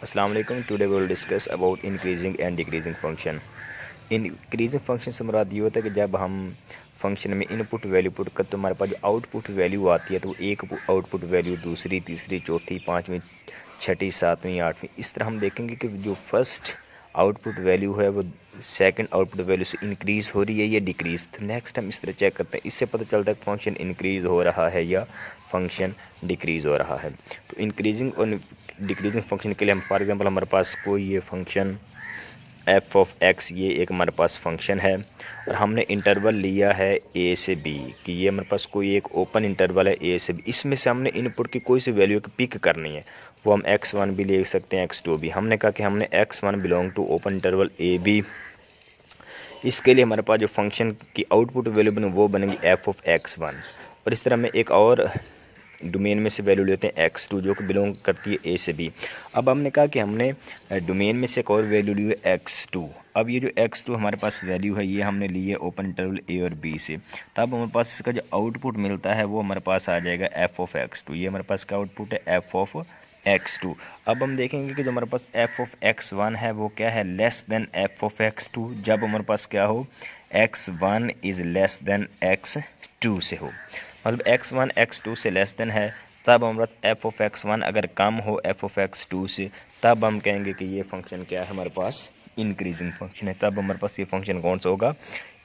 अस्सलाम वालेकुम। Today we will discuss about increasing and decreasing function. Increasing function से मुराद ये होता है कि जब हम फंक्शन में इनपुट वैल्यू पुट करते तो हमारे पास जो आउटपुट वैल्यू आती है तो एक आउटपुट वैल्यू दूसरी, तीसरी, चौथी, पाँचवीं, छठी, सातवीं, आठवीं, इस तरह हम देखेंगे कि जो फर्स्ट आउटपुट वैल्यू है वो सेकंड आउटपुट वैल्यू से इंक्रीज़ हो रही है या डिक्रीज़। तो नेक्स्ट हम इस तरह चेक करते हैं, इससे पता चलता है कि फंक्शन इंक्रीज़ हो रहा है या फंक्शन डिक्रीज़ हो रहा है। तो इंक्रीजिंग और डिक्रीजिंग फंक्शन के लिए हम फॉर एग्जांपल हमारे पास कोई ये फंक्शन एफ ऑफ एक्स, ये एक हमारे पास फंक्शन है और हमने इंटरवल लिया है ए से बी कि ये हमारे पास कोई एक ओपन इंटरवल है ए से बी। इसमें से हमने इनपुट की कोई सी वैल्यू की पिक करनी है, वो हम x1 भी ले सकते हैं, x2 भी। हमने कहा कि हमने x1 belong to open interval A B. इसके लिए हमारे पास जो फंक्शन की आउटपुट वैल्यू बने वो बनेगी एफ ऑफ x1। और इस तरह में एक और डोमेन में से वैल्यू लेते हैं x2 जो कि बिलोंग करती है ए से बी। अब हमने कहा कि हमने डोमेन में से एक और वैल्यू ली है x2। अब ये जो x2 हमारे पास वैल्यू है ये हमने ली है ओपन इंटरवल ए और बी से। तब हमारे पास इसका जो आउटपुट मिलता है वो हमारे पास आ जाएगा एफ ऑफ x2। ये हमारे पास का आउटपुट है एफ ऑफ x2। अब हम देखेंगे कि जो हमारे पास एफ ऑफ x1 है वो क्या है, less than F of x2। जब हमारे पास क्या हो, x1 is less than x2 से हो, मतलब x1 x2 से लेस देन है, तब हमारा एफ ऑफ x1 अगर कम हो एफ ऑफ x2 से, तब हम कहेंगे कि ये फंक्शन क्या है, हमारे पास इंक्रीजिंग फंक्शन है। तब हमारे पास ये फंक्शन कौन सा होगा,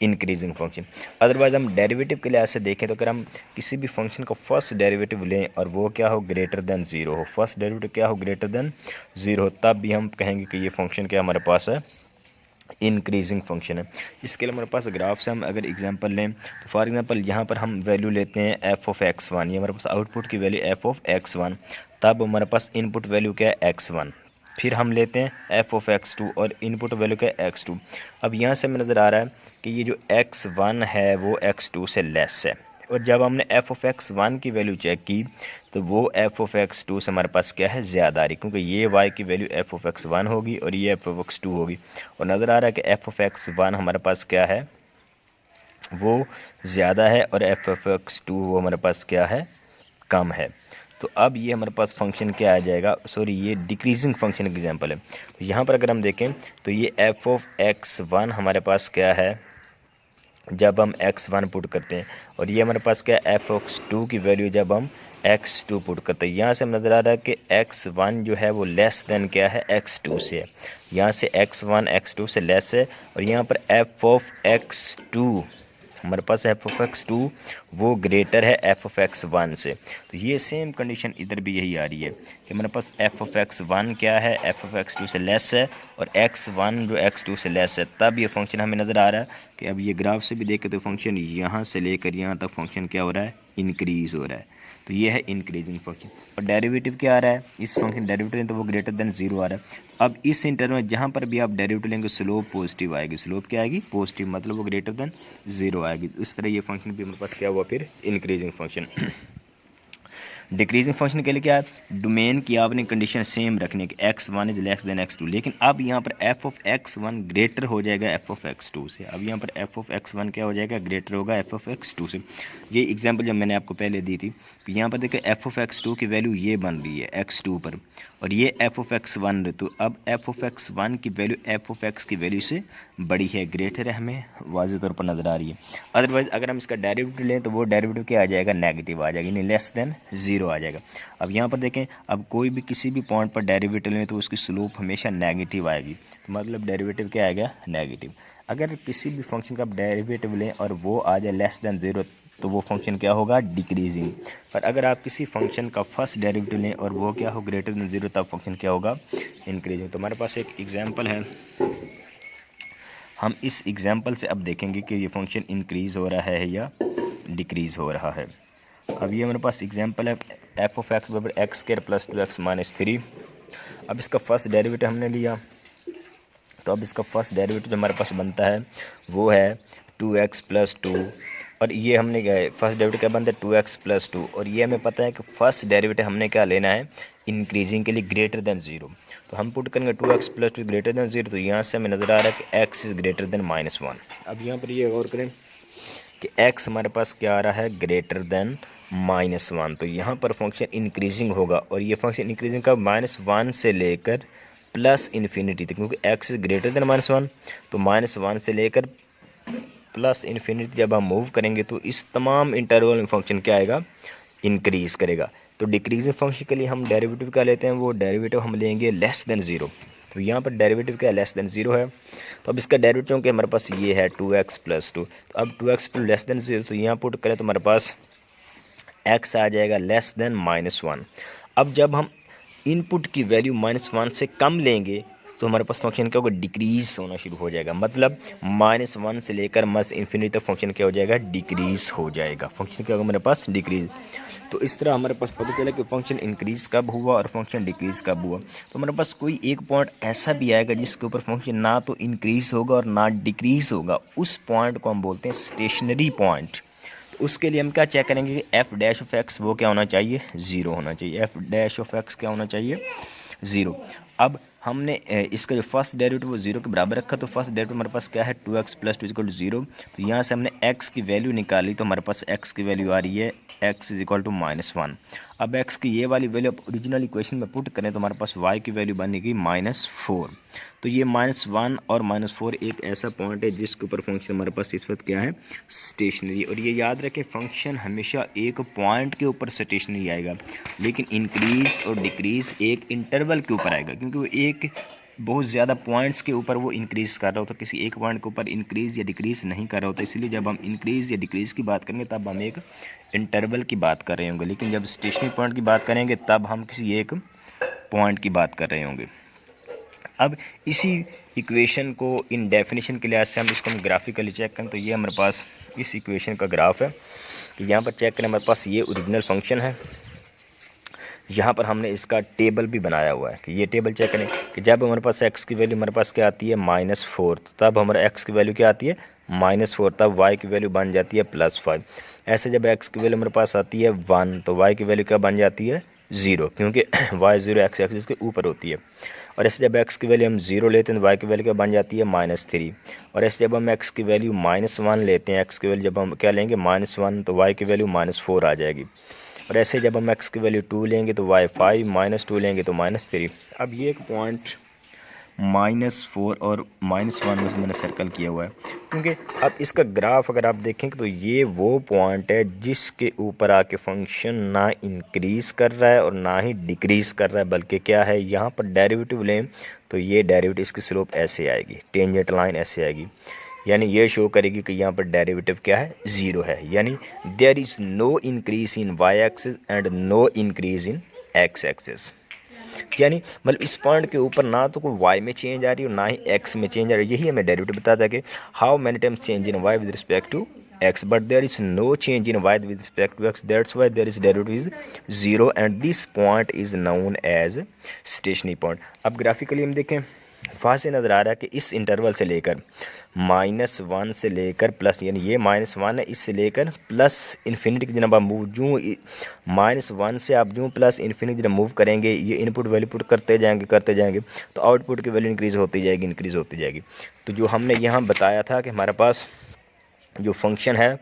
इंक्रीजिंग फंक्शन। अदरवाइज हम डेरिवेटिव के लिहाज से देखें तो अगर हम किसी भी फंक्शन का फर्स्ट डेरिवेटिव लें और वो क्या हो, ग्रेटर देन ज़ीरो हो, फर्स्ट डेरिवेटिव क्या हो, ग्रेटर देन ज़ीरो, तब भी हम कहेंगे कि ये फंक्शन क्या हमारे पास है, इंक्रीजिंग फंक्शन है। इसके लिए हमारे पास ग्राफ से हम अगर एग्जांपल लें तो फॉर एग्जांपल यहाँ पर हम वैल्यू लेते हैं एफ ऑफ x1, ये हमारे पास आउटपुट की वैल्यू एफ ऑफ x1, तब हमारे पास इनपुट वैल्यू क्या है, x1। फिर हम लेते हैं एफ ऑफ x2 और इनपुट वैल्यू क्या है, x2। अब यहाँ से हमें नज़र आ रहा है कि ये जो x1 है वो x2 से लेस है, और जब हमने एफ ऑफ x1 की वैल्यू चेक की तो वो एफ ऑफ x2 से हमारे पास क्या है, ज़्यादा आ रही, क्योंकि ये y की वैल्यू एफ ऑफ x1 होगी और ये एफ ऑफ x2 होगी। और नज़र आ रहा है कि एफ ऑफ x1 हमारे पास क्या है, वो ज़्यादा है, और एफ ऑफ x2 वो हमारे पास क्या है, कम है। तो अब ये हमारे पास फंक्शन क्या आ जाएगा, सॉरी ये डिक्रीजिंग फंक्शन एग्जांपल है। तो यहाँ पर अगर हम देखें तो ये एफ ऑफ x1 हमारे पास क्या है, जब हम x1 पुट करते हैं, और ये हमारे पास क्या है, एफ ऑफ x2 की वैल्यू जब हम x2 पुट करते हैं। यहाँ से हमें नज़र आ रहा है कि x1 जो है वो लेस देन क्या है, x2 से है। यहाँ से x1 x2 से लेस है, और यहाँ पर एफ ऑफ x2 हमारे पास एफ ऑफ x2 वो ग्रेटर है एफ ऑफ x1 से। तो ये सेम कंडीशन इधर भी यही आ रही है कि हमारे पास एफ ऑफ x1 क्या है, एफ ऑफ x2 से लेस है, और x1 जो x2 से लेस है, तब ये फंक्शन हमें नज़र आ रहा है कि अब ये ग्राफ से भी देखें तो फंक्शन यहाँ से लेकर यहाँ तक फंक्शन क्या हो रहा है, इंक्रीज़ हो रहा है। तो ये है इंक्रीजिंग फंक्शन। और डेरिवेटिव क्या आ रहा है, इस फंक्शन डेरिवेटिव तो वो ग्रेटर देन ज़ीरो आ रहा है। अब इस इंटरवल में जहाँ पर भी आप डेरिवेटिव लेंगे स्लोप पॉजिटिव आएगी, स्लोप क्या आएगी, पॉजिटिव, मतलब वो ग्रेटर देन ज़ीरो आएगी। इस तरह ये फंक्शन भी हमारे पास क्या हुआ, फिर इंक्रीजिंग फंक्शन। डिक्रीजिंग फंक्शन के लिए क्या है, डोमेन की आपने कंडीशन सेम रखनी है कि x1 is less than x2, लेकिन अब यहाँ पर f ऑफ x1 ग्रेटर हो जाएगा f ऑफ x2 से। अब यहाँ पर f ऑफ x1 क्या हो जाएगा, ग्रेटर होगा f ऑफ x2 से। ये एग्जांपल जब मैंने आपको पहले दी थी, तो यहाँ पर देखिए f ऑफ x2 की वैल्यू ये बन रही है x2 पर, और ये f ऑफ x1, तो अब f ऑफ x1 की वैल्यू f ऑफ x की वैल्यू से बड़ी है, ग्रेटर है, हमें वाज़ेह तौर पर नज़र आ रही है। अदरवाइज़ अगर हम इसका डेरिवेटिव लें तो वो डेरिवेटिव क्या आ जाएगा, नेगेटिव आ जाएगा, यानी लेस देन ज़ीरो आ जाएगा। अब यहाँ पर देखें, अब कोई भी किसी भी पॉइंट पर डेरिवेटिव लें तो उसकी स्लोप हमेशा नेगेटिव आएगी, तो मतलब डेरिवेटिव क्या आएगा, नेगेटिव। अगर किसी भी फंक्शन का आप डेरिवेटिव लें और वो आ जाए लेस देन ज़ीरो, तो वो फंक्शन क्या होगा, डिक्रीजिंग। पर अगर आप किसी फंक्शन का फर्स्ट डेरिवेटिव लें और वो क्या हो, ग्रेटर देन ज़ीरो, तब फंक्शन क्या होगा, इंक्रीजिंग। तो हमारे पास एक एग्जांपल है, हम इस एग्जांपल से अब देखेंगे कि ये फंक्शन इंक्रीज़ हो रहा है या डिक्रीज़ हो रहा है। अब ये हमारे पास एग्जांपल है एफ ऑफ एक्स बराबर x square plus 2x minus 3। अब इसका फर्स्ट डेरिवेटिव हमने लिया, तो अब इसका फर्स्ट डेरिवेटिव जो हमारे पास बनता है वो है 2x प्लस 2, और ये हमने क्या है, फर्स्ट डेरिवेटिव क्या बनता है, 2x प्लस 2, और ये हमें पता है कि फर्स्ट डेरिवेटिव हमने क्या लेना है, इंक्रीजिंग के लिए ग्रेटर देन ज़ीरो। तो हम पुट करेंगे 2x plus 2 greater than zero, तो यहाँ से हमें नज़र आ रहा है कि x इज़ ग्रेटर देन -1। अब यहाँ पर ये गौर करें कि x हमारे पास क्या आ रहा है, ग्रेटर देन -1, तो यहाँ पर फंक्शन इंक्रीजिंग होगा और ये फंक्शन इंक्रीजिंग का -1 से लेकर प्लस इन्फिनिटी तक, क्योंकि x इज ग्रेटर देन -1, तो -1 से लेकर प्लस इन्फिनिटी जब हम मूव करेंगे तो इस तमाम इंटरवल में फंक्शन क्या आएगा, इंक्रीज़ करेगा। तो डिक्रीजिंग फंक्शन के लिए हम डेरिवेटिव क्या लेते हैं, वो डेरिवेटिव हम लेंगे लेस देन 0। तो यहाँ पर डेरिवेटिव क्या लेस देन 0 है, तो अब इसका डेरिवेटिव क्योंकि हमारे पास ये है 2x + 2, तो अब 2x + लेस देन 0, तो यहाँ पुट करें तो हमारे पास x आ जाएगा लेस देन -1। अब जब हम इनपुट की वैल्यू -1 से कम लेंगे तो हमारे पास फंक्शन क्या होगा, डिक्रीज़ होना शुरू हो जाएगा। मतलब -1 से लेकर -इन्फिनिटी तक फंक्शन क्या हो जाएगा, डिक्रीज़ हो जाएगा। फंक्शन क्या होगा हमारे पास, डिक्रीज़। तो इस तरह हमारे पास पता चला कि फंक्शन इंक्रीज़ कब हुआ और फंक्शन डिक्रीज़ कब हुआ। तो हमारे पास कोई एक पॉइंट ऐसा भी आएगा जिसके ऊपर फंक्शन ना तो इंक्रीज़ होगा और ना डिक्रीज़ होगा, उस पॉइंट को हम बोलते हैं स्टेशनरी पॉइंट। तो उसके लिए हम क्या चेक करेंगे कि f' वो क्या होना चाहिए, 0 होना चाहिए। f' क्या होना चाहिए, 0। अब हमने इसका जो फर्स्ट डेरिवेटिव वो 0 के बराबर रखा, तो फर्स्ट डेरिवेटिव हमारे पास क्या है, 2x + 2 = 0। तो यहाँ से हमने x की वैल्यू निकाली, तो हमारे पास x की वैल्यू आ रही है x = -1। अब x की ये वाली वैल्यू ओरिजिनल इक्वेशन में पुट करें तो हमारे पास y की वैल्यू बनेगी -4। तो ये -1 और -4 एक ऐसा पॉइंट है जिसके ऊपर फंक्शन हमारे पास इस वक्त क्या है, स्टेशनरी। और ये याद रखें, फंक्शन हमेशा एक पॉइंट के ऊपर स्टेशनरी आएगा, लेकिन इंक्रीज़ और डिक्रीज़ एक इंटरवल के ऊपर आएगा, क्योंकि वो एक बहुत ज़्यादा पॉइंट्स के ऊपर वो इंक्रीज़ कर रहा होता है, किसी एक पॉइंट के ऊपर इंक्रीज़ या डिक्रीज़ नहीं कर रहा होता। इसलिए जब हम इंक्रीज़ या डिक्रीज़ की बात करेंगे तब हम एक इंटरवल की बात कर रहे होंगे, लेकिन जब स्टेशनरी पॉइंट की बात करेंगे तब हम किसी एक पॉइंट की बात कर रहे होंगे। अब इसी इक्वेशन को इन डेफिनेशन के लिहाज से हम इसको ग्राफिकली चेक करें तो ये हमारे पास इस इक्वेशन का ग्राफ है कि यहाँ पर चेक करें, हमारे पास ये ओरिजिनल फंक्शन है। यहाँ पर हमने इसका टेबल भी बनाया हुआ है कि ये टेबल चेक करें कि जब हमारे पास x की वैल्यू हमारे पास क्या आती है, -4, तो तब हमारा x की वैल्यू क्या आती है, -4, तब y की वैल्यू बन जाती है +5। ऐसे जब x की वैल्यू हमारे पास आती है 1, तो y की वैल्यू क्या बन जाती है, 0, क्योंकि y 0 x एक्सिस के ऊपर होती है। और ऐसे जब x की वैल्यू हम 0 लेते हैं तो y की वैल्यू क्या बन जाती है, -3। और ऐसे जब हम x की वैल्यू -1 लेते हैं, x की वैल्यू जब हम क्या लेंगे, -1, तो y की वैल्यू -4 आ जाएगी। और ऐसे जब हम x की वैल्यू 2 लेंगे तो y 5, -2 लेंगे तो -3। अब ये एक पॉइंट -4 और -1 में मैंने सर्कल किया हुआ है, क्योंकि अब इसका ग्राफ अगर आप देखेंगे तो ये वो पॉइंट है जिसके ऊपर आके फंक्शन ना इंक्रीज़ कर रहा है और ना ही डिक्रीज़ कर रहा है, बल्कि क्या है, यहाँ पर डेरिवेटिव लें तो ये डेरिवेटिव इसकी स्लोप ऐसे आएगी, टेंजेंट लाइन ऐसे आएगी, यानी ये शो करेगी कि यहाँ पर डेरिवेटिव क्या है, 0 है। यानी there is no increase in y axis and no increase in x axis. यानी मतलब इस पॉइंट के ऊपर ना तो कोई y में चेंज आ रही है और ना ही x में चेंज आ रही है। यही हमें डेरिवेटिव बताता है कि how many times change in y with respect to x, but there is no change in y with respect to x, that's why there is derivative is 0 and this point is known as stationary point. अब graphically हम देखें, वहाँ से नज़र आ रहा है कि इस इंटरवल से लेकर -1 से लेकर प्लस, यानी ये -1 है, इससे लेकर प्लस इन्फिनिटी की जनाब मूव जूँ -1 से आप जूँ प्लस इन्फिनिटी जब मूव करेंगे, ये इनपुट वैल्यू पुट करते जाएंगे तो आउटपुट की वैल्यू इंक्रीज़ होती जाएगी। तो जो हमने यहाँ बताया था कि हमारे पास जो फंक्शन है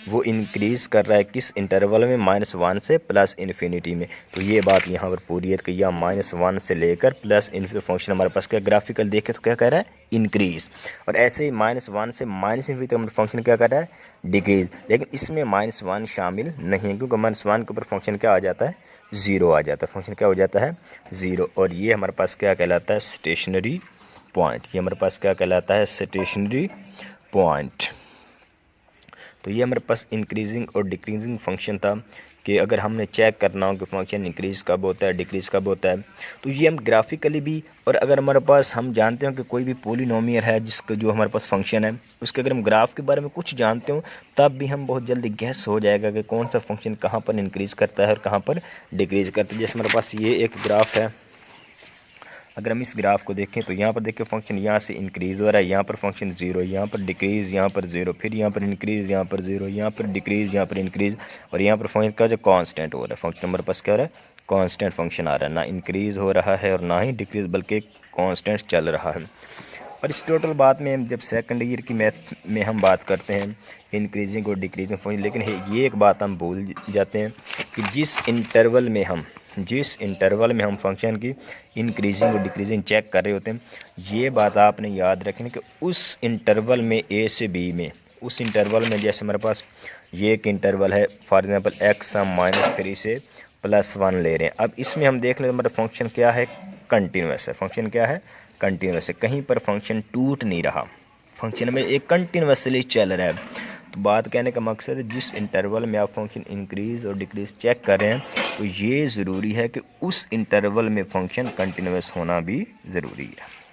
वो इंक्रीज़ कर रहा है किस इंटरवल में, -1 से प्लस इन्फिनिटी में। तो ये बात यहाँ पर पूरी है कि यह -1 से लेकर प्लस इन्फिनिटी फंक्शन हमारे पास क्या ग्राफिकल देखे तो क्या कह रहा है, इंक्रीज़। और ऐसे ही -1 से -इन्फिनिटी तक फंक्शन क्या कर रहा है, डिक्रीज़। लेकिन इसमें -1 शामिल नहीं है, क्योंकि -1 के ऊपर फंक्शन क्या आ जाता है, 0 आ जाता है, फंक्शन क्या हो जाता है, 0। और ये हमारे पास क्या कहलाता है, स्टेशनरी पॉइंट। ये हमारे पास क्या कहलाता है, स्टेशनरी पॉइंट। तो ये हमारे पास इंक्रीजिंग और डिक्रीजिंग फंक्शन था कि अगर हमने चेक करना हो कि फंक्शन इंक्रीज़ कब होता है, डिक्रीज़ कब होता है, तो ये हम ग्राफिकली भी, और अगर हमारे पास हम जानते हो कि कोई भी पोलिनोमियल है जिसका जो हमारे पास फंक्शन है उसके अगर हम ग्राफ के बारे में कुछ जानते हो तब भी हम बहुत जल्दी गैस हो जाएगा कि कौन सा फंक्शन कहाँ पर इंक्रीज़ करता है और कहाँ पर डिक्रीज़ करता है। जैसे हमारे पास ये एक ग्राफ है, अगर हम इस ग्राफ को देखें तो यहाँ पर देखिए फंक्शन यहाँ से इंक्रीज़ हो रहा है, यहाँ पर फंक्शन 0, यहाँ पर डिक्रीज़, यहाँ पर 0, फिर यहाँ पर इंक्रीज़, यहाँ पर 0, यहाँ पर डिक्रीज़, यहाँ पर इंक्रीज़, और यहाँ पर फंक्शन का जो कांस्टेंट हो रहा है, फंक्शन हमारे पास क्या हो रहा है, कांस्टेंट फंक्शन आ रहा है, ना इंक्रीज़ हो रहा है और ना ही डिक्रीज़, बल्कि कांस्टेंट चल रहा है। और इस टोटल बात में जब सेकंड ईयर की मैथ में हम बात करते हैं इंक्रीजिंग और डिक्रीजिंग फंक्शन, लेकिन ये एक बात हम भूल जाते हैं कि जिस इंटरवल में हम फंक्शन की इंक्रीजिंग और डिक्रीजिंग चेक कर रहे होते हैं, ये बात आपने याद रखनी कि उस इंटरवल में ए से बी में, उस इंटरवल में जैसे हमारे पास ये एक इंटरवल है फॉर एग्जांपल एक्स हम -3 से +1 ले रहे हैं। अब इसमें हम देख लें हमारा फंक्शन क्या है, कंटिन्यूस है। फंक्शन क्या है, कंटिन्यूस है। कहीं पर फंक्शन टूट नहीं रहा, फंक्शन में एक कंटिन्यूसली चल रहा है। तो बात कहने का मकसद है जिस इंटरवल में आप फंक्शन इंक्रीज़ और डिक्रीज़ चेक कर रहे हैं, तो ये ज़रूरी है कि उस इंटरवल में फंक्शन कंटिन्यूस होना भी ज़रूरी है।